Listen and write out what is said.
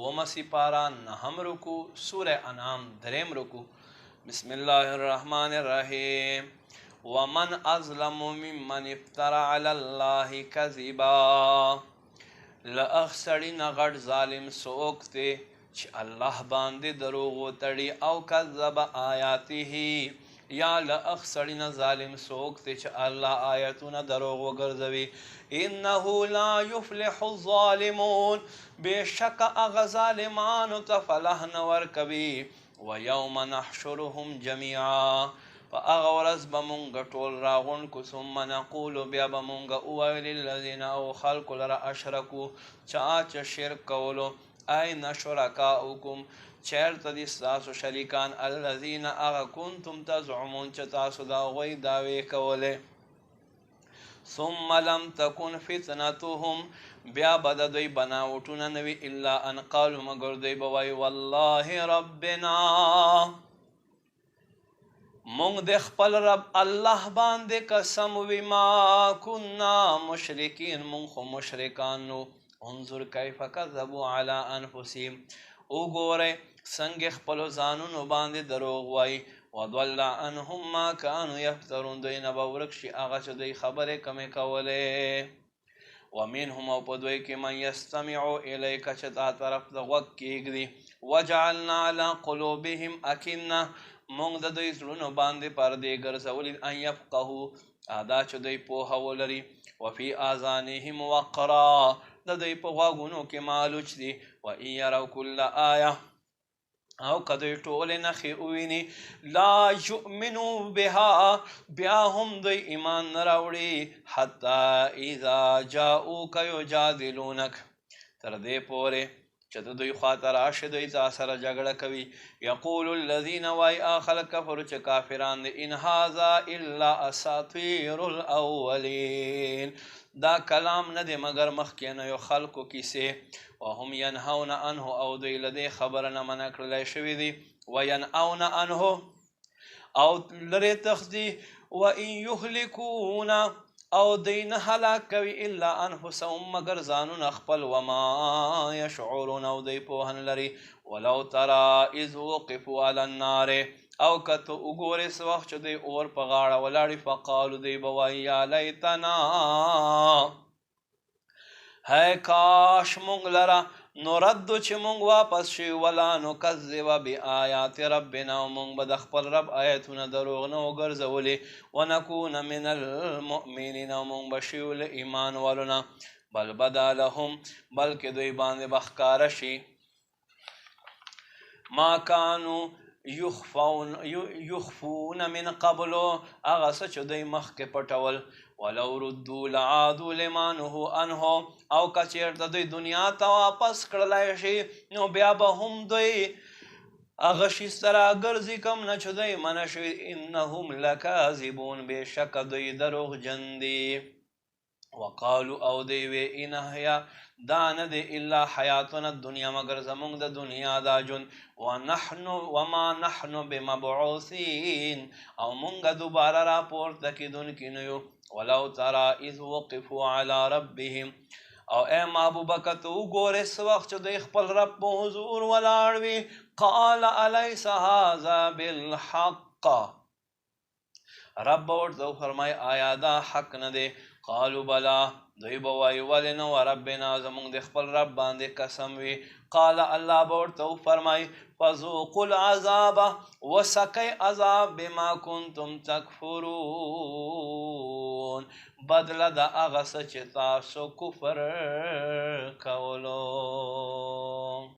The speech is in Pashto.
دوم سپارہ نہم رکو سورہ انعام دریم رکو بسم اللہ الرحمن الرحیم ومن اظلم ممن افترى على الله كذبا لأخ سڑی نغٹ ظالم سوکتے چھ اللہ باندے دروغ تڑی او کذب آیاته یا لأخ سڑی نا ظالم سوکتے چھ اللہ آیتنا دروغ گرزوی انہو لا یفلح الظالمون بے شک اغ ظالمان تفلح نور کبی ویوم نحشرهم جميعا فاغورز بمونگا طول راغن کو ثم نقول بیا بمونگا اوائل الذین او خلق لرا اشرکو چاچ شرک کولو این شرکاؤکم چیرت دی ستاسو شریکان الذین اغا کنتم تزعمون چتاسو دا غوی داوی کولے ثم لم تکن فتنتهم بیا بدا دوی بناوٹونا نوی الا ان قالو مگر دوی بوائی واللہ ربنا مونگ دے خپل رب اللہ باندے قسم وی ما کننا مشرکین مونگ خو مشرکانو انظر کیف کذبوا علی انفسیم او گورے سنگ خپل زانونو باندے دروغ وائی وضل عنهم ما كانوا يفترون دوی نبورکشی آغا چا دوی خبر کمی کولے ومنهم او پدوی کی من یستمعو الیک چتا طرف دا وق کیگ دی وجعلنا على قلوبهم اکنہ مونگ دا دوی زلونو باندے پردے گرزولی ان یفقہو آدا چا دوی پوہا ولری وفی آذانهم وقرا دا دوی پواغونو کی مالوچ دی وَإِن يَرَوْا كُلَّ آیہ او کدوی ٹول نخی اوینی لا یؤمنو بها بیا هم دوی ایمان نراوڑی حتی اذا جاؤوک یجادلونک تردے پورے چت دوی خاطر آش دوی تاثر جگڑ کوي یقول الذین وائی آخل کفر چ کافران ان هذا الا اساطیر الاولین دا کلام ندے مگر مخکین یو خلقو کیسے وهم ینهون عنه او دوی لدے خبرنا منکر شوی دی وینعون عنه او لرے تخدی وَإِن يُهْلِكُونَ او دین حلاک کوي الا انفسهم مگر زانون اخپل وما یشعرون او دی پوهن لري ولو ترى اذ وقفوا على النار او کتو اگوری سوخ چو دی اور پغاڑا ولاڑی فقالو دی بوائی یا لیتنا ہے کاش مونگ لرا نردو چھ مونگ واپس شی ولا نکذب بی آیات ربنا و مونگ بد اخپل رب آیتنا دروغ نو گرزولی ونکون من المؤمنین و مونگ بشیول ایمان والنا بل بدا لهم بلکہ دوی باندے بخکارشی ما کانو یخفون من قبلو اغا سچو دی مخ کے پٹول ولو ردو لعادو لمانو انہو او کچیر دا دوی دنیا تا واپس کرلائشی نو بیا با ہم دوی اغشی سرا گرزی کم نچو دوی منشوی انہم لکازبون بے شک دوی دروغ جندی وقالو او دیوے انہیا دان دے الا حیاتنا الدنیا مگر زمونگ دا دنیا دا جن وما نحن بمبعوثین او منگا دوبارہ راپور تکی دن کی نیو ولو ترى اذ وقفوا على ربهم او اے محبوبکتو گورے سوخ چو دیکھ پل رب حضور ولاڑوی قال علیس هذا بالحق رب ورطو فرمائی آیا دا حق ندے قالوا بلا دوی بوائی ولن و ربنا زمون دی خپل رب باندے قسم وی قال اللہ بورتو فرمائی فذوقوا العذاب وسکی عذاب بما کنتم تکفرون بدل دا اغس چتا سو کفر کولو